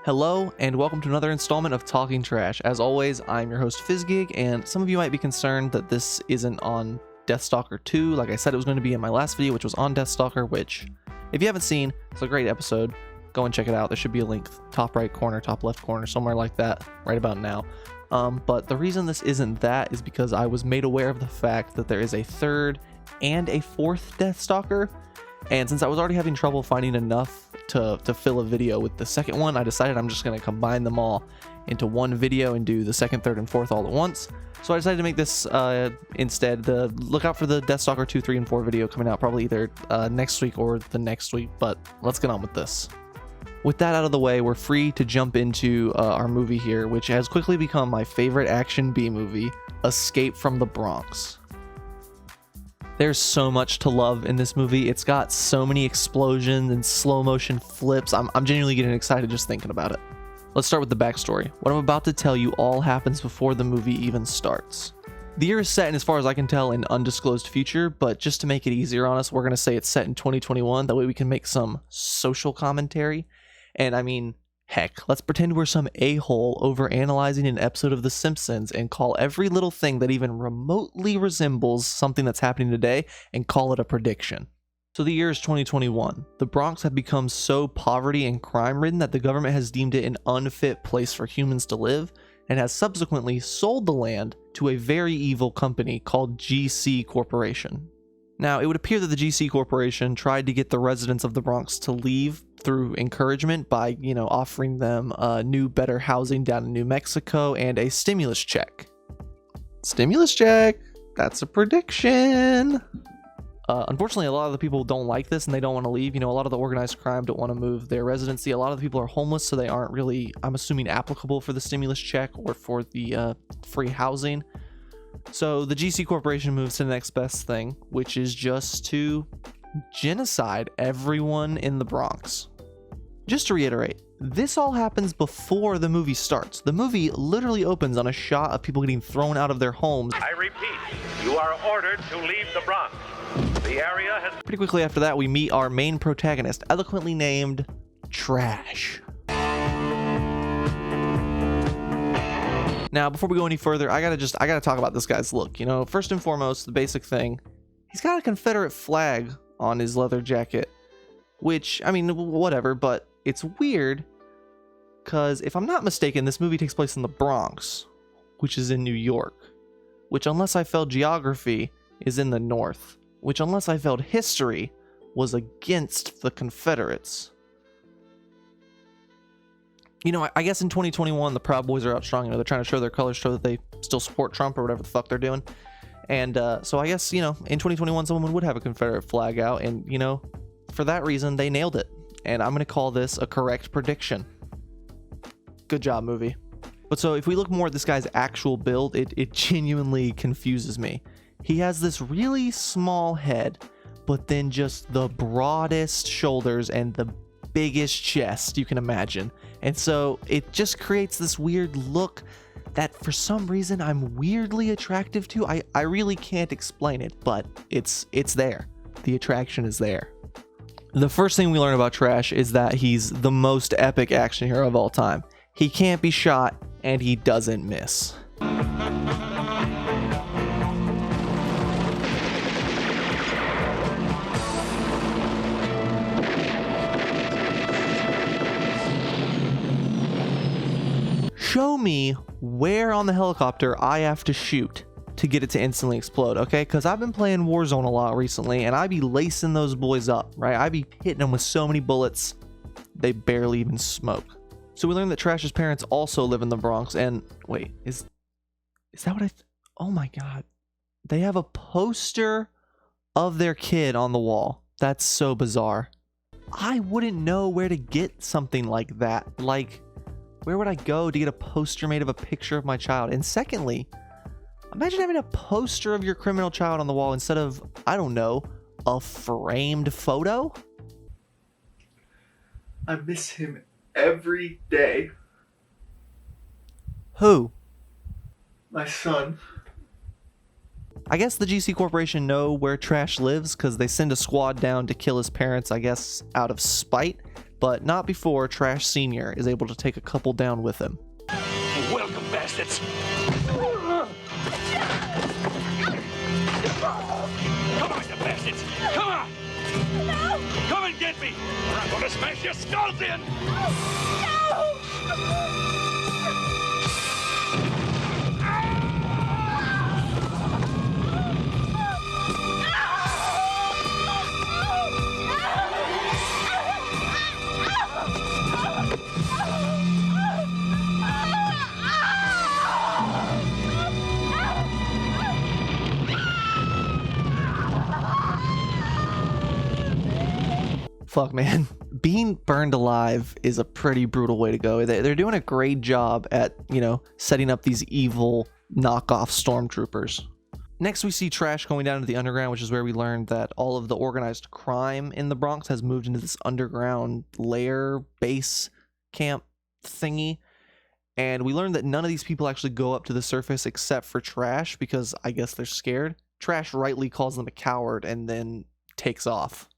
Hello, and welcome to another installment of Talkin Trash. As always, I'm your host Fizz, and some of you might be concerned that this isn't on Deathstalker 2, like I said it was going to be in my last video, which was on Deathstalker, which, if you haven't seen, it's a great episode. Go and check it out. There should be a link top right corner, top left corner, somewhere like that, right about now. But the reason this isn't that is because I was made aware of the fact that there is a third and a fourth Deathstalker, and since I was already having trouble finding enough to fill a video with the second one, I decided I'm just going to combine them all into one video and do the second, third, and fourth all at once. So I decided to make this instead. Look out for the Deathstalker 2, 3, and 4 video coming out probably either next week or the next week, but let's get on with this. With that out of the way, we're free to jump into our movie here, which has quickly become my favorite action B movie, Escape from the Bronx. There's so much to love in this movie. It's got so many explosions and slow motion flips. I'm genuinely getting excited just thinking about it. Let's start with the backstory. What I'm about to tell you all happens before the movie even starts. The year is set in, as far as I can tell, an undisclosed future, but just to make it easier on us, we're going to say it's set in 2021. That way we can make some social commentary. And I mean, heck, let's pretend we're some a-hole over-analyzing an episode of The Simpsons and call every little thing that even remotely resembles something that's happening today and call it a prediction. So the year is 2021. The Bronx had become so poverty and crime-ridden that the government has deemed it an unfit place for humans to live and has subsequently sold the land to a very evil company called GC Corporation. Now, it would appear that the GC Corporation tried to get the residents of the Bronx to leave through encouragement by, offering them new, better housing down in New Mexico and a stimulus check. Stimulus check! That's a prediction! Unfortunately, a lot of the people don't like this and they don't want to leave. A lot of the organized crime don't want to move their residency. A lot of the people are homeless, so they aren't really, I'm assuming, applicable for the stimulus check or for the free housing. So the GC Corporation moves to the next best thing, which is just to genocide everyone in the Bronx. Just to reiterate, this all happens before the movie starts. The movie literally opens on a shot of people getting thrown out of their homes. I repeat, you are ordered to leave the Bronx. The area has... Pretty quickly after that, we meet our main protagonist, eloquently named Trash. Now, before we go any further, I gotta talk about this guy's look. First and foremost, the basic thing, he's got a Confederate flag on his leather jacket, which, I mean, whatever, but it's weird, because if I'm not mistaken, this movie takes place in the Bronx, which is in New York, which, unless I failed geography, is in the North, which, unless I failed history, was against the Confederates. I guess in 2021, the Proud Boys are out strong. They're trying to show their colors, show that they still support Trump or whatever the fuck they're doing. And so I guess, in 2021, someone would have a Confederate flag out. And, for that reason, they nailed it. And I'm going to call this a correct prediction. Good job, movie. But so if we look more at this guy's actual build, it genuinely confuses me. He has this really small head, but then just the broadest shoulders and the biggest chest you can imagine. And so it just creates this weird look that for some reason I'm weirdly attractive to. I really can't explain it, but it's there. The attraction is there. The first thing we learn about Trash is that he's the most epic action hero of all time. He can't be shot and he doesn't miss. Show me where on the helicopter I have to shoot to get it to instantly explode, okay? Because I've been playing Warzone a lot recently, and I be lacing those boys up, right? I be hitting them with so many bullets, they barely even smoke. So we learned that Trash's parents also live in the Bronx, and wait, is that what oh my god. They have a poster of their kid on the wall. That's so bizarre. I wouldn't know where to get something like that. Like, where would I go to get a poster made of a picture of my child? And secondly, imagine having a poster of your criminal child on the wall instead of, I don't know, a framed photo? I miss him every day. Who? My son. I guess the GC Corporation know where Trash lives because they send a squad down to kill his parents, I guess, out of spite. but not before Trash Sr. is able to take a couple down with him. Welcome, bastards. Come on, you bastards. Come on. No! Come and get me. I'm gonna smash your skulls in. Fuck, man. Being burned alive is a pretty brutal way to go. They're doing a great job at, setting up these evil knockoff stormtroopers. Next, we see Trash going down to the underground, which is where we learned that all of the organized crime in the Bronx has moved into this underground lair base camp thingy. And we learned that none of these people actually go up to the surface except for Trash, because I guess they're scared. Trash rightly calls them a coward and then takes off.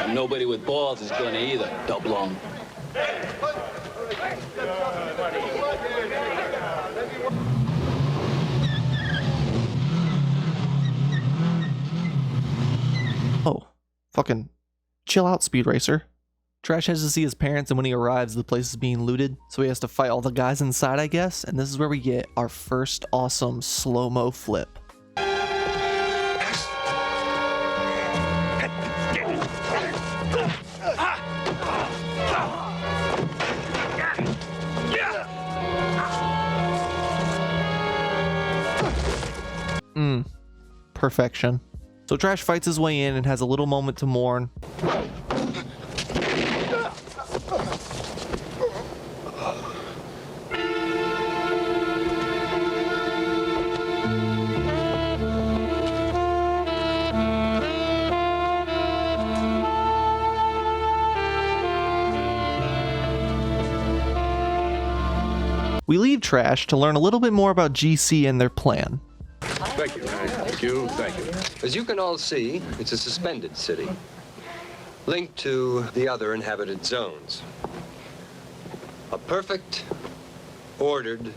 Nobody with balls is gonna either, double-lung. Oh, fucking chill out, Speed Racer. Trash has to see his parents, and when he arrives, the place is being looted, so he has to fight all the guys inside, I guess, and this is where we get our first awesome slow-mo flip. Perfection. So Trash fights his way in and has a little moment to mourn. We leave Trash to learn a little bit more about GC and their plan. Thank you. Thank you. Thank you. As you can all see, it's a suspended city, linked to the other inhabited zones. A perfect, ordered,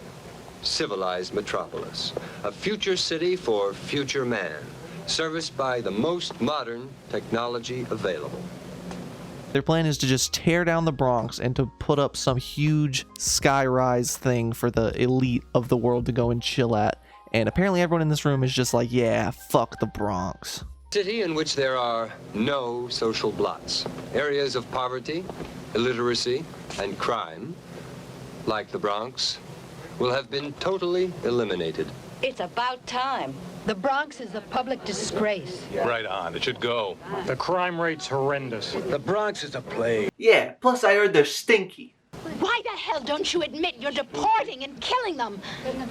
civilized metropolis. A future city for future man, serviced by the most modern technology available. Their plan is to just tear down the Bronx and to put up some huge skyrise thing for the elite of the world to go and chill at. And apparently everyone in this room is just like, yeah, fuck the Bronx. City in which there are no social blots. Areas of poverty, illiteracy, and crime, like the Bronx, will have been totally eliminated. It's about time. The Bronx is a public disgrace. Right on. It should go. The crime rate's horrendous. The Bronx is a plague. Yeah, plus I heard they're stinky. Why the hell don't you admit you're deporting and killing them?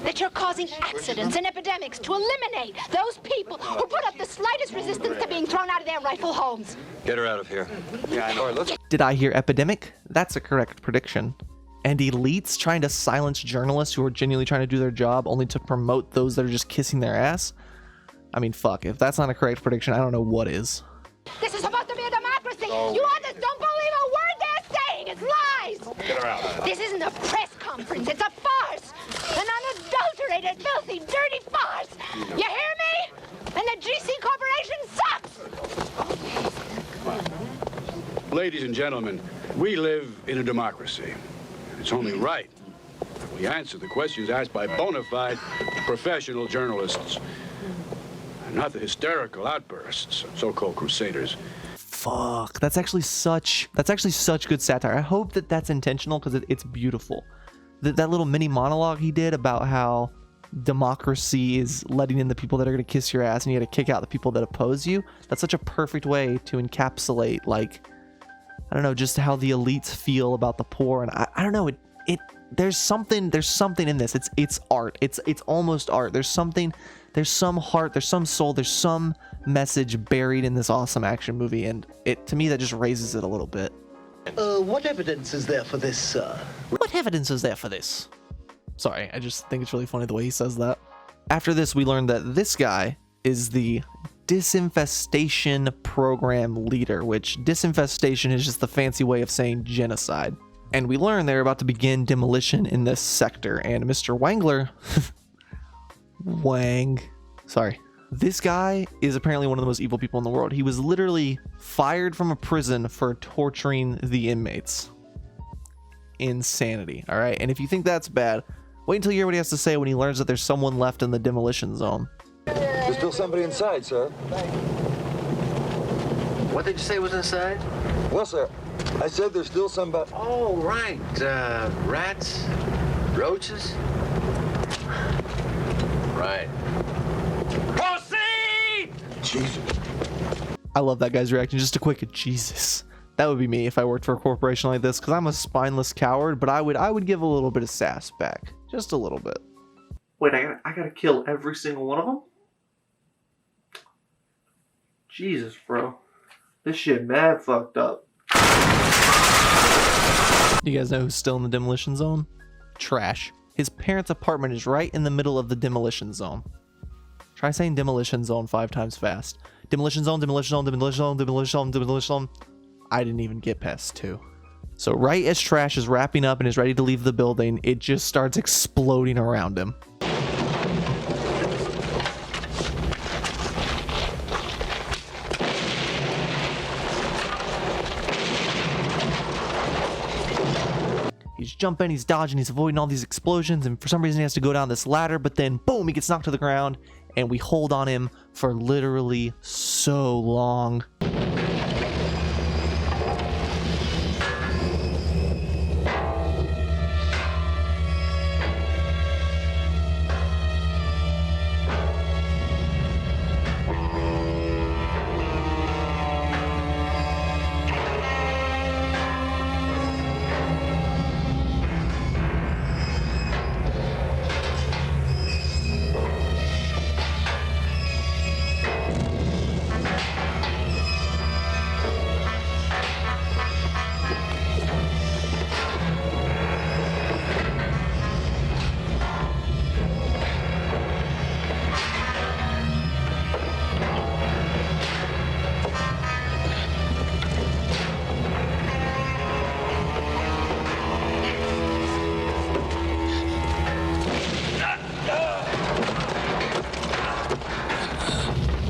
That you're causing accidents and epidemics to eliminate those people who put up the slightest resistance to being thrown out of their rightful homes? Get her out of here. Yeah, I know. All right, let's... Did I hear epidemic? That's a correct prediction. And elites trying to silence journalists who are genuinely trying to do their job only to promote those that are just kissing their ass? I mean, fuck, if that's not a correct prediction, I don't know what is. This is supposed to be a democracy. You others don't believe a word they're saying. It's lies. Get her out. This isn't a press conference. It's a farce. An unadulterated, filthy, dirty farce. You hear me? And the GC Corporation sucks. Ladies and gentlemen, we live in a democracy. It's only right that we answer the questions asked by bona fide professional journalists. And not the hysterical outbursts of so-called crusaders. Fuck, that's actually such good satire. I hope that that's intentional because it's beautiful. That little mini monologue he did about how democracy is letting in the people that are going to kiss your ass and you got to kick out the people that oppose you. That's such a perfect way to encapsulate, like, I don't know, just how the elites feel about the poor. And I don't know, there's something in this. It's art. It's almost art. There's some heart, there's some soul, there's some message buried in this awesome action movie, and to me that just raises it a little bit. What evidence is there for this, sir? What evidence is there for this? Sorry, I just think it's really funny the way he says that. After this, we learn that this guy is the disinfestation program leader, which disinfestation is just the fancy way of saying genocide. And we learn they're about to begin demolition in this sector, and Mr. Wangler, this guy is apparently one of the most evil people in the world. He was literally fired from a prison for torturing the inmates. Insanity, all right? And if you think that's bad, wait until you hear what he has to say when he learns that there's someone left in the demolition zone. There's still somebody inside, sir. What did you say was inside? Well, sir, I said there's still somebody. Oh, right. Rats? Roaches? Right. Proceed! Jesus. I love that guy's reaction. Just a quick Jesus. That would be me if I worked for a corporation like this, because I'm a spineless coward, but I would give a little bit of sass back. Just a little bit. Wait, I gotta kill every single one of them? Jesus, bro. This shit mad fucked up. You guys know who's still in the demolition zone? Trash. His parents' apartment is right in the middle of the demolition zone. Try saying demolition zone 5 times fast. Demolition zone, demolition zone, demolition zone, demolition zone, demolition zone. I didn't even get past 2. So right as Trash is wrapping up and is ready to leave the building, it just starts exploding around him. He's jumping, he's dodging, he's avoiding all these explosions, and for some reason he has to go down this ladder, but then boom, he gets knocked to the ground, and we hold on him for literally so long.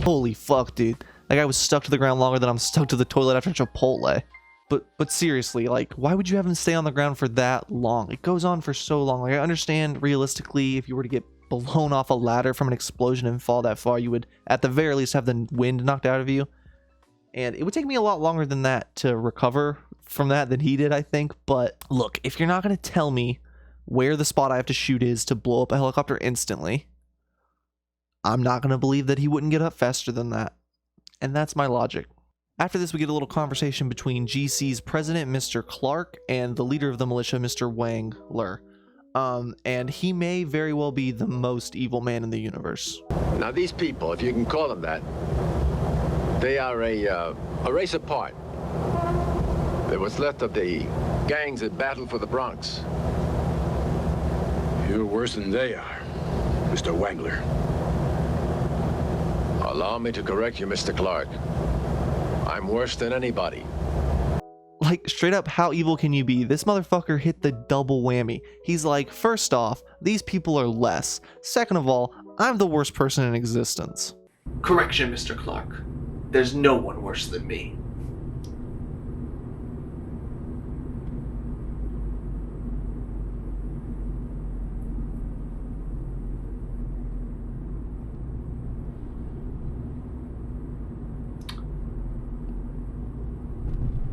Holy fuck, dude. That guy was stuck to the ground longer than I'm stuck to the toilet after Chipotle. But seriously, like, why would you have him stay on the ground for that long? It goes on for so long. Like, I understand realistically, if you were to get blown off a ladder from an explosion and fall that far, you would at the very least have the wind knocked out of you. And it would take me a lot longer than that to recover from that than he did, I think. But look, if you're not going to tell me where the spot I have to shoot is to blow up a helicopter instantly, I'm not going to believe that he wouldn't get up faster than that. And that's my logic. After this, we get a little conversation between GC's president, Mr. Clark, and the leader of the militia, Mr. Wangler. And he may very well be the most evil man in the universe. Now, these people, if you can call them that, they are a race apart. They're what's left of the gangs that battled for the Bronx. You're worse than they are, Mr. Wangler. Allow me to correct you, Mr. Clark. I'm worse than anybody. Like, straight up, how evil can you be? This motherfucker hit the double whammy. He's like, first off, these people are less. Second of all, I'm the worst person in existence. Correction, Mr. Clark. There's no one worse than me.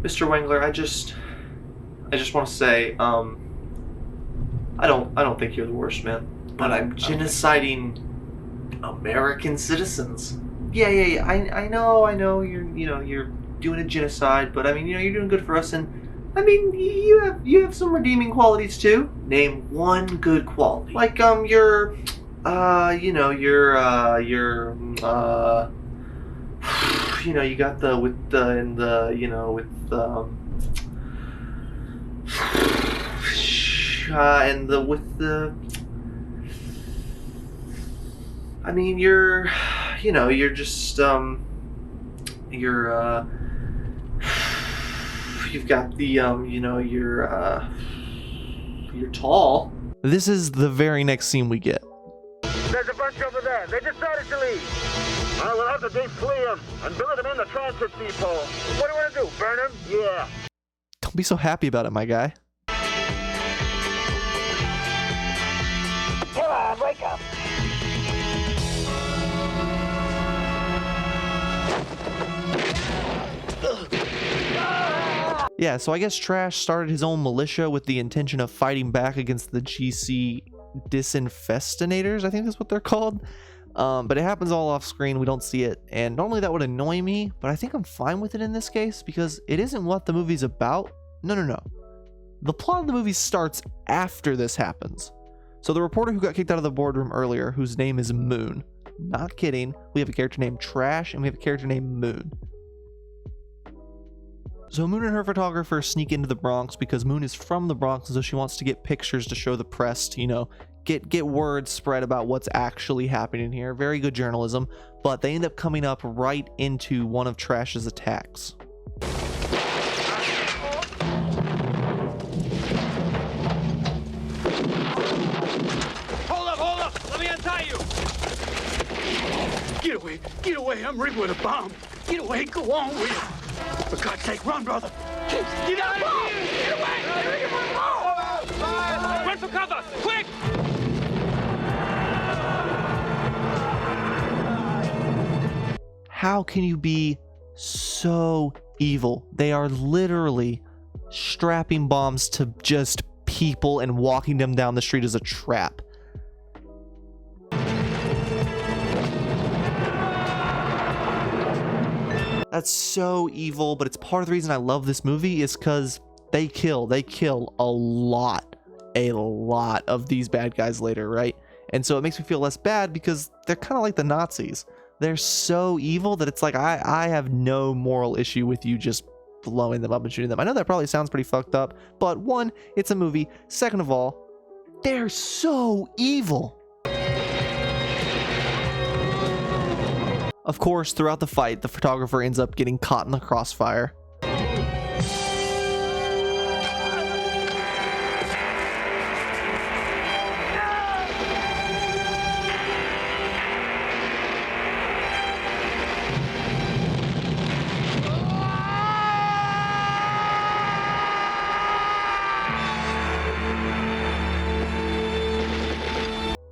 Mr. Wangler, I just want to say, I don't think you're the worst, man. But I'm genociding American citizens. Yeah. I know. You're doing a genocide, but I mean, you're doing good for us, and I mean, you have some redeeming qualities too. Name one good quality. Like you got the with the and the with and the I mean, you're you know, you're just you've got the you know, you're tall. This is the very next scene we get. There's a bunch over there. They decided to leave. I will have to deflea them and bury them in the transit depot. What do you want to do, burn them? Yeah. Don't be so happy about it, my guy. Come on, wake up. Yeah, so I guess Trash started his own militia with the intention of fighting back against the GC disinfestinators, I think that's what they're called. But it happens all off screen, we don't see it, and normally that would annoy me, but I think I'm fine with it in this case because it isn't what the movie's about. No. The plot of the movie starts after this happens. So the reporter who got kicked out of the boardroom earlier, whose name is Moon, not kidding, we have a character named Trash and we have a character named Moon. So Moon and her photographer sneak into the Bronx because Moon is from the Bronx, so she wants to get pictures to show the press to, you know, get word spread about what's actually happening here. Very good journalism, but they end up coming up right into one of Trash's attacks. Hold up, let me untie you. Get away, I'm rigged with a bomb. Get away, go on with it. For God's sake, run, brother. Get out of here! Get away! Run for cover! Quick! How can you be so evil? They are literally strapping bombs to just people and walking them down the street as a trap. That's so evil, but it's part of the reason I love this movie is because they kill a lot of these bad guys later, right? And so it makes me feel less bad because they're kind of like the Nazis. They're so evil that it's like I have no moral issue with you just blowing them up and shooting them. I know that probably sounds pretty fucked up, but one, it's a movie. Second of all, they're so evil. Of course, throughout the fight, the photographer ends up getting caught in the crossfire.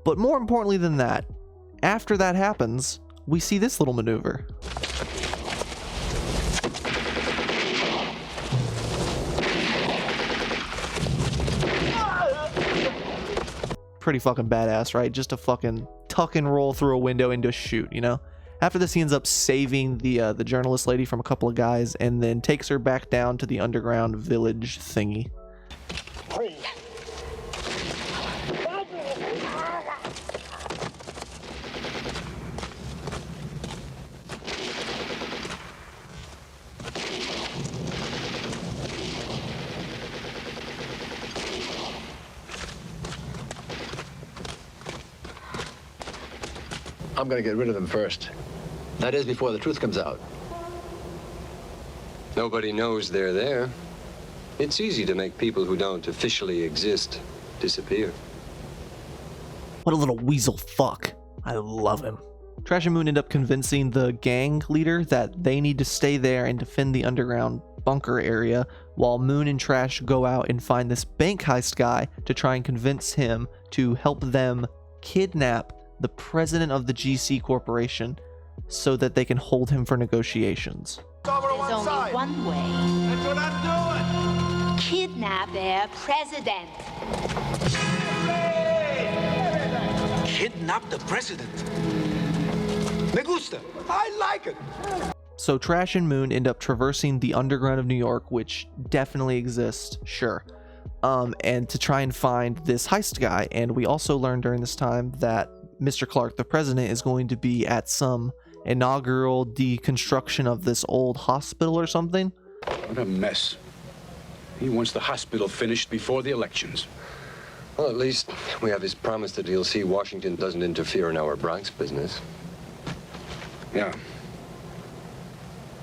But more importantly than that, after that happens, we see this little maneuver. Pretty fucking badass, right? Just to fucking tuck and roll through a window into a shoot, you know? After this, he ends up saving the journalist lady from a couple of guys and then takes her back down to the underground village thingy. I'm gonna get rid of them first. That is, before the truth comes out. Nobody knows they're there. It's easy to make people who don't officially exist disappear. What a little weasel fuck. I love him. Trash and Moon end up convincing the gang leader that they need to stay there and defend the underground bunker area, while Moon and Trash go out and find this bank heist guy to try and convince him to help them kidnap the president of the GC Corporation so that they can hold him for negotiations. There's only one way. That's what I'm doing. Kidnap their president. Kidnap the president. Me gusta. I like it. So Trash and Moon end up traversing the underground of New York, which definitely exists, sure, and to try and find this heist guy. And we also learned during this time that Mr. Clark, the president, is going to be at some inaugural deconstruction of this old hospital or something. What a mess. He wants the hospital finished before the elections. Well, at least we have his promise that he'll see Washington doesn't interfere in our Bronx business. Yeah.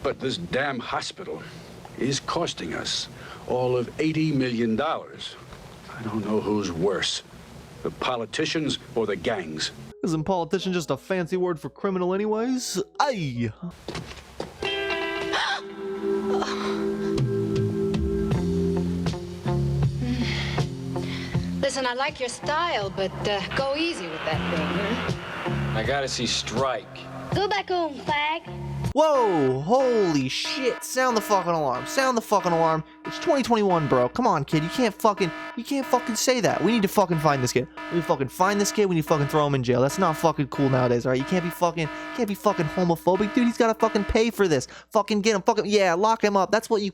But this damn hospital is costing us all of $80 million. I don't know who's worse, the politicians or the gangs. Isn't politician just a fancy word for criminal anyways? Aye! Listen, I like your style, but go easy with that thing, huh? I gotta see Strike. Go back home, fag. Whoa! Holy shit! Sound the fucking alarm! Sound the fucking alarm! It's 2021, bro. Come on, kid. You can't fucking say that. We need to fucking find this kid. We need to fucking find this kid. We need to fucking throw him in jail. That's not fucking cool nowadays, alright? You can't be fucking homophobic, dude. He's gotta fucking pay for this. Fucking get him. Yeah, lock him up. That's what you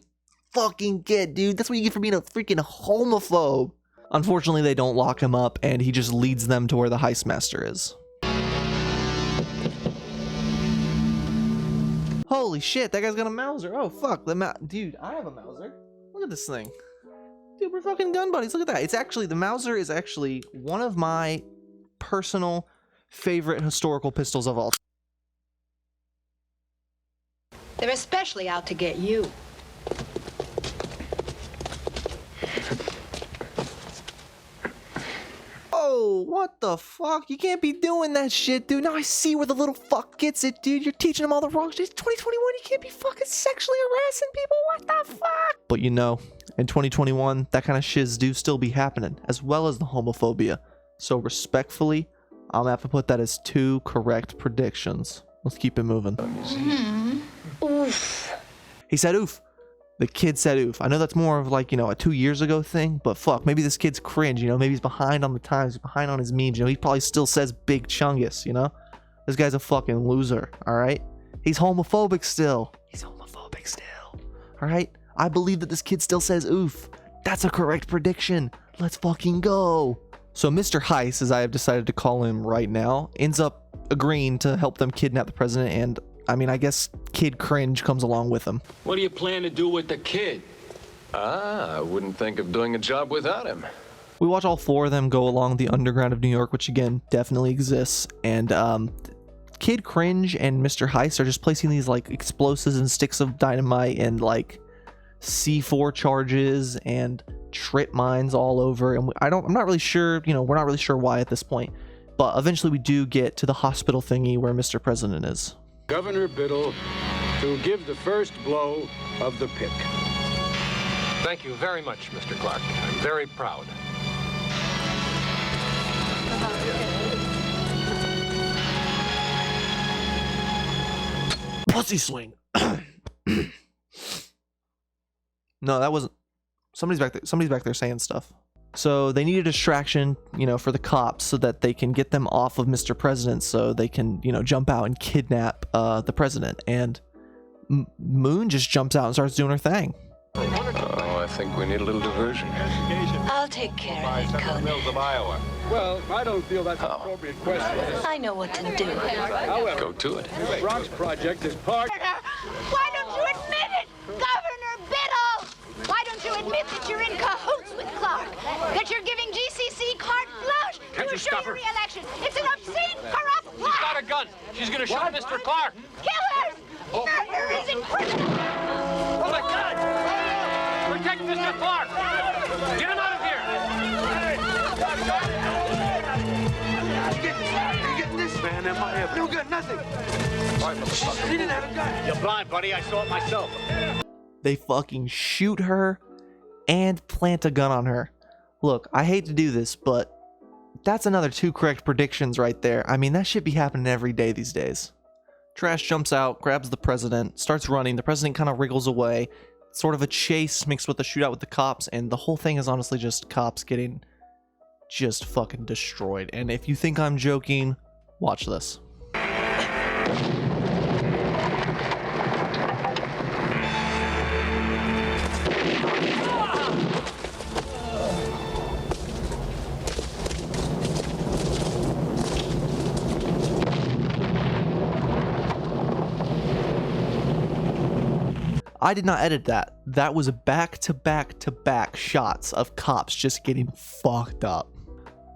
fucking get, dude. That's what you get for being a freaking homophobe. Unfortunately, they don't lock him up, and he just leads them to where the heist master is. Holy shit, that guy's got a Mauser. Oh, fuck. Dude, I have a Mauser. Look at this thing. Dude, we're fucking gun buddies. Look at that. It's actually, the Mauser is actually one of my personal favorite historical pistols of all time. They're especially out to get you. Oh, what the fuck? You can't be doing that shit, dude. Now I see where the little fuck gets it, dude. You're teaching them all the wrong shit. It's 2021. You can't be fucking sexually harassing people. What the fuck? But you know, in 2021, that kind of shiz do still be happening, as well as the homophobia. So respectfully, I'm gonna have to put that as 2 correct predictions. Let's keep it moving. Oof. He said oof. The kid said oof. I know that's more of like, you know, a 2 years ago thing, but fuck, maybe this kid's cringe, you know, maybe he's behind on the times, he's behind on his memes, you know, he probably still says big chungus, you know? This guy's a fucking loser, alright? He's homophobic still. He's homophobic still, alright? I believe that this kid still says oof. That's a correct prediction. Let's fucking go. So Mr. Heist, as I have decided to call him right now, ends up agreeing to help them kidnap the president, and I mean, I guess Kid Cringe comes along with him. What do you plan to do with the kid? I wouldn't think of doing a job without him. We watch all 4 of them go along the underground of New York, which again, definitely exists. And Kid Cringe and Mr. Heist are just placing these like explosives and sticks of dynamite and like C4 charges and trip mines all over. And I'm not really sure, you know, we're not really sure why at this point. But eventually we do get to the hospital thingy where Mr. President is. Governor Biddle to give the first blow of the pick. Thank you very much, Mr. Clark. I'm very proud. Pussy swing. No, that wasn't. Somebody's back there saying stuff. So they need a distraction, you know, for the cops so that they can get them off of Mr. President so they can, you know, jump out and kidnap the president. And Moon just jumps out and starts doing her thing. Oh, I think we need a little diversion. I'll take care of it, Conan. Well, I don't feel that's an appropriate question. I know what to do. However, Go to it. the Bronx Project is part... Why don't you admit it, Governor Biddle? Why don't you admit that you're in cahoots with Clark? That you're giving GCC carte blanche to assure your re-election? It's an obscene, corrupt lie! She's got a gun. She's gonna shoot Mr. Clark. Killers! Murderers and criminals! Oh my God! Protect Mr. Clark! Get him out of here! You getting this man in my head? You got nothing. He didn't have a gun. You're blind, buddy. I saw it myself. They fucking shoot her and plant a gun on her. Look, I hate to do this, but that's another 2 correct predictions right there. I mean, that shit be happening every day these days. Trash jumps out, grabs the president, starts running. The president kind of wriggles away. Sort of a chase mixed with a shootout with the cops, and the whole thing is honestly just cops getting just fucking destroyed. And if you think I'm joking, watch this. I did not edit that. That was back-to-back-to-back shots of cops just getting fucked up.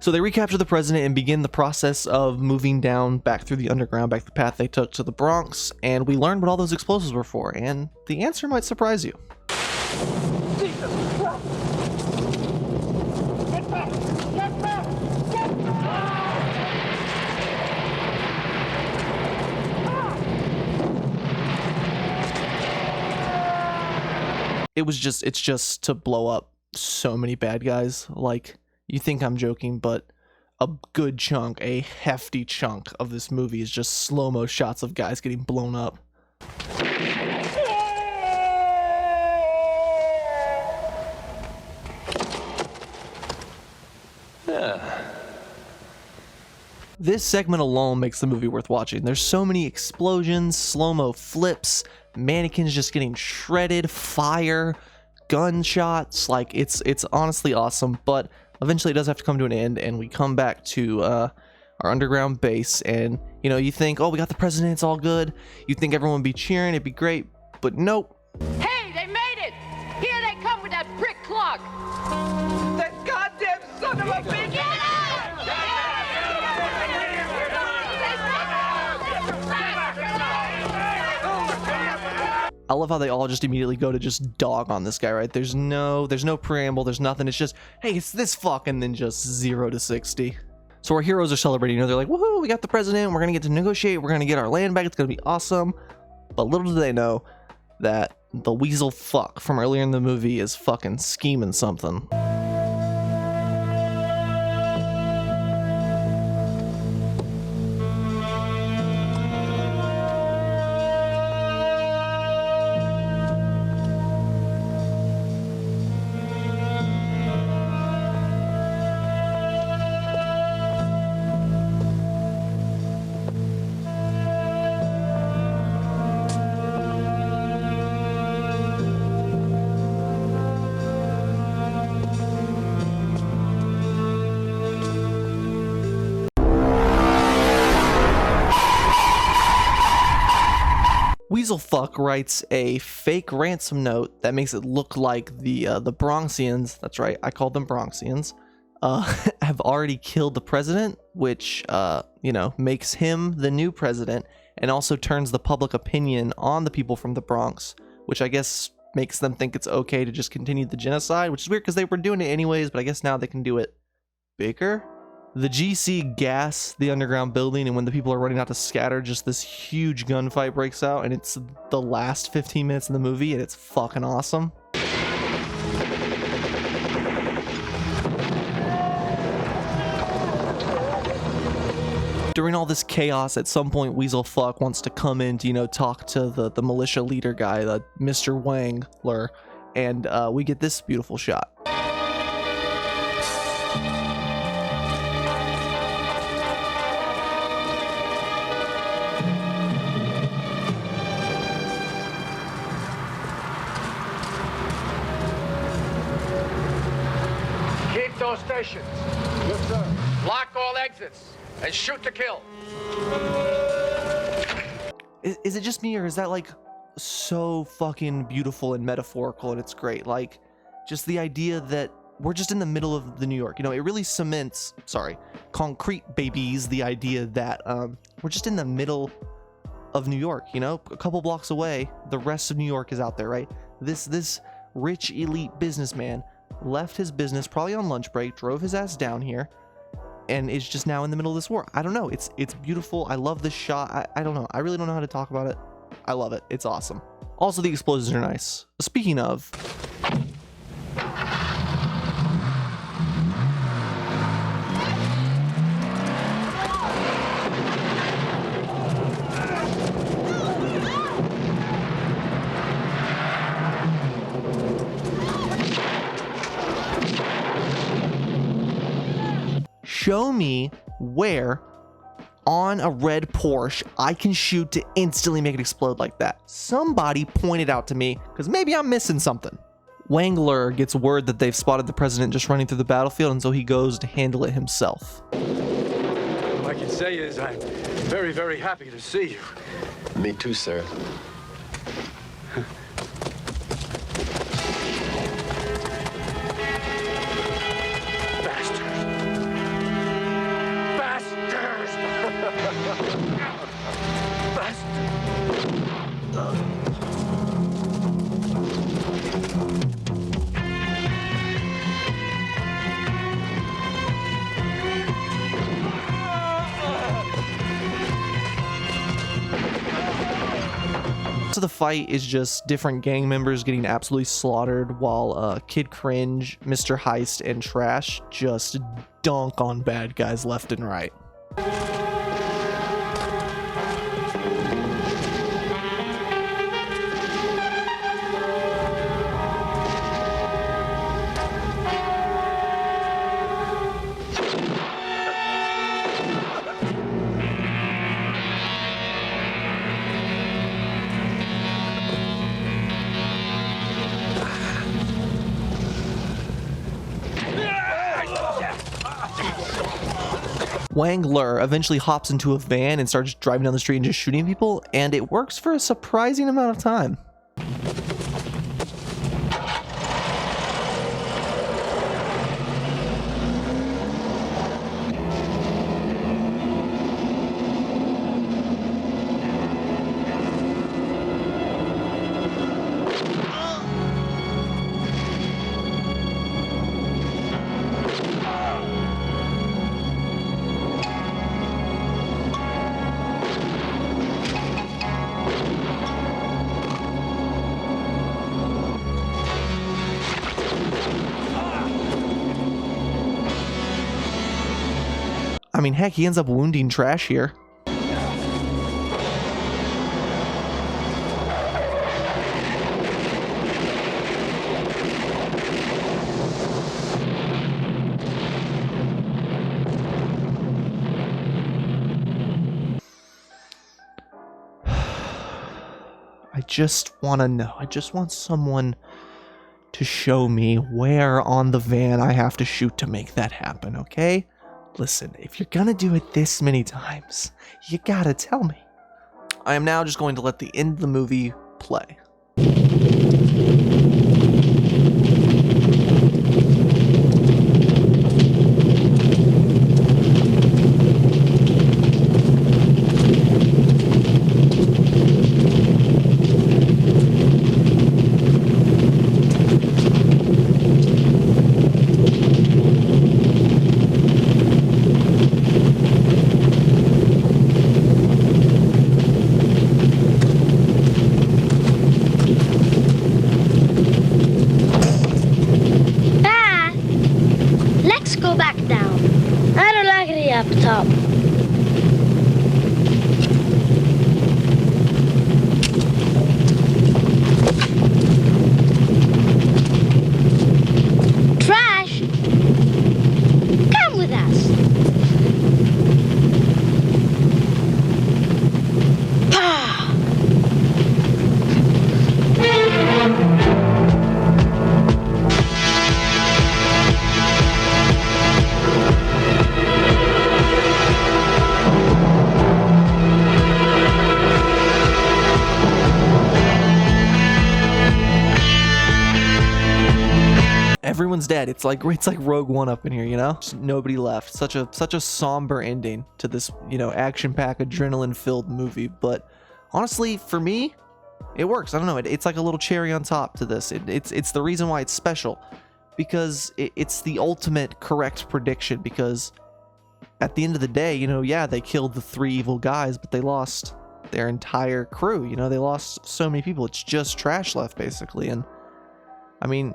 So they recapture the president and begin the process of moving down back through the underground, back the path they took to the Bronx, and we learned what all those explosives were for, and the answer might surprise you. Jesus Christ! Get back! Get back! Get back! It's just to blow up so many bad guys. Like, you think I'm joking, but a good chunk, a hefty chunk of this movie is just slow-mo shots of guys getting blown up. This segment alone makes the movie worth watching. There's so many explosions, slow-mo flips, mannequins just getting shredded, fire, gunshots. Like, it's honestly awesome, but eventually it does have to come to an end, and we come back to our underground base, and you know, you think, oh, we got the president, it's all good. You think everyone would be cheering, it'd be great, but nope. Hey, they made it! Here they come with that brick clock! That goddamn son of a bitch! Get out! I love how they all just immediately go to just dog on this guy, right? There's no preamble, there's nothing. It's just, hey, it's this fuck, and then just 0 to 60. So our heroes are celebrating, you know, they're like, woohoo, we got the president, we're gonna get to negotiate, we're gonna get our land back, it's gonna be awesome. But little do they know that the weasel fuck from earlier in the movie is fucking scheming something. Weaselfuck writes a fake ransom note that makes it look like the Bronxians, that's right, I call them Bronxians, have already killed the president, which, you know, makes him the new president, and also turns the public opinion on the people from the Bronx, which I guess makes them think it's okay to just continue the genocide, which is weird because they were doing it anyways, but I guess now they can do it bigger. The GC gas the underground building, and when the people are running out to scatter, just this huge gunfight breaks out, and it's the last 15 minutes of the movie, and it's fucking awesome. During all this chaos, at some point, Weaselfuck wants to come in to, you know, talk to the militia leader guy, the Mr. Wangler, and we get this beautiful shot. Those stations. Yes, sir. Block all exits and shoot to kill. Is it just me, or is that like so fucking beautiful and metaphorical, and it's great? Like, just the idea that we're just in the middle of the New York, you know, it really cements, concrete babies, the idea that we're just in the middle of New York, you know, a couple blocks away, the rest of New York is out there, right? This rich elite businessman left his business probably on lunch break, drove his ass down here, and is just now in the middle of this war. I don't know, it's beautiful. I love this shot. I don't know, I really don't know how to talk about it. I love it, it's awesome. Also, the explosions are nice. Speaking of, show me where on a red Porsche I can shoot to instantly make it explode like that. Somebody point it out to me, because maybe I'm missing something. Wangler gets word that they've spotted the president just running through the battlefield, and so he goes to handle it himself. All I can say is I'm very, very happy to see you. Me too, sir. of the fight is just different gang members getting absolutely slaughtered while Kid Cringe, Mr. Heist, and Trash just dunk on bad guys left and right. Wangler eventually hops into a van and starts driving down the street and just shooting people, and it works for a surprising amount of time. I mean, heck, he ends up wounding Trash here. I just want to know. I just want someone to show me where on the van I have to shoot to make that happen, okay? Listen, if you're gonna do it this many times, you gotta tell me. I am now just going to let the end of the movie play. Up top. Trash, come with us. Everyone's dead. It's like Rogue One up in here, you know? Just nobody left. Such a somber ending to this, you know, action-packed, adrenaline-filled movie. But honestly, for me, it works. I don't know. It's like a little cherry on top to this. It's the reason why it's special, because it's the ultimate correct prediction. Because at the end of the day, you know, yeah, they killed the 3 evil guys, but they lost their entire crew. You know, they lost so many people. It's just Trash left, basically. And I mean,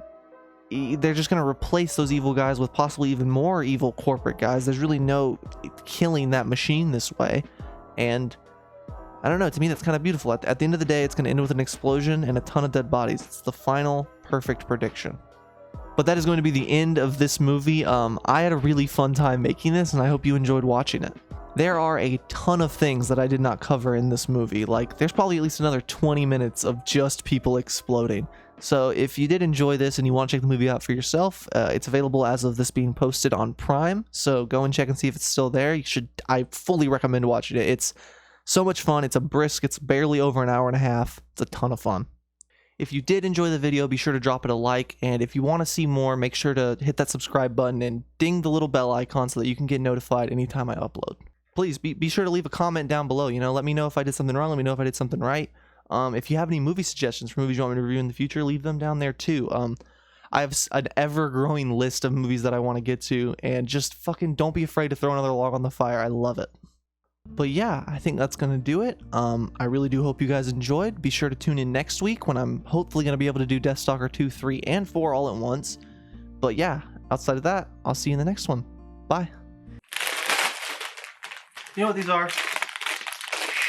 they're just going to replace those evil guys with possibly even more evil corporate guys. There's really no killing that machine this way. And I don't know, to me that's kind of beautiful. At the end of the day, it's going to end with an explosion and a ton of dead bodies. It's the final perfect prediction. But that is going to be the end of this movie. I had a really fun time making this, and I hope you enjoyed watching it. There are a ton of things that I did not cover in this movie. Like, there's probably at least another 20 minutes of just people exploding. So if you did enjoy this and you want to check the movie out for yourself, it's available as of this being posted on Prime. So go and check and see if it's still there. I fully recommend watching it. It's so much fun. It's it's barely over an hour and a half. It's a ton of fun. If you did enjoy the video, be sure to drop it a like. And if you want to see more, make sure to hit that subscribe button and ding the little bell icon so that you can get notified anytime I upload. Please be sure to leave a comment down below. You know, let me know if I did something wrong. Let me know if I did something right. If you have any movie suggestions for movies you want me to review in the future, leave them down there too. I have an ever-growing list of movies that I want to get to, and just fucking don't be afraid to throw another log on the fire. I love it. But yeah, I think that's going to do it. I really do hope you guys enjoyed. Be sure to tune in next week when I'm hopefully going to be able to do Deathstalker 2, 3, and 4 all at once. But yeah, outside of that, I'll see you in the next one. Bye. You know what these are?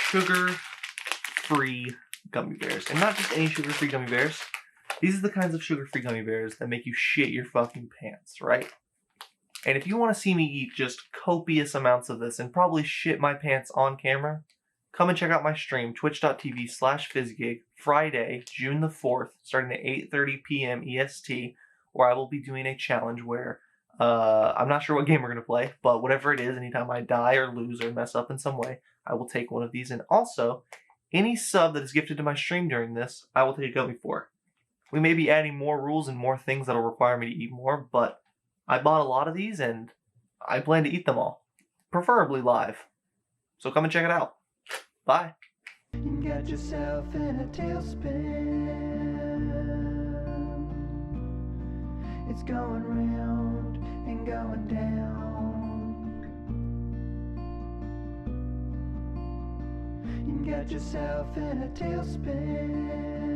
Sugar-free gummy bears. And not just any sugar-free gummy bears. These are the kinds of sugar-free gummy bears that make you shit your fucking pants, right? And if you want to see me eat just copious amounts of this and probably shit my pants on camera, come and check out my stream, twitch.tv/fizzgig, Friday, June the 4th, starting at 8:30 p.m. EST, where I will be doing a challenge where I'm not sure what game we're going to play, but whatever it is, anytime I die or lose or mess up in some way, I will take one of these. And also, any sub that is gifted to my stream during this, I will take a gummy for. We may be adding more rules and more things that will require me to eat more, but I bought a lot of these and I plan to eat them all, preferably live. So come and check it out. Bye. You got yourself in a tailspin. It's going round and going down. You got yourself in a tailspin.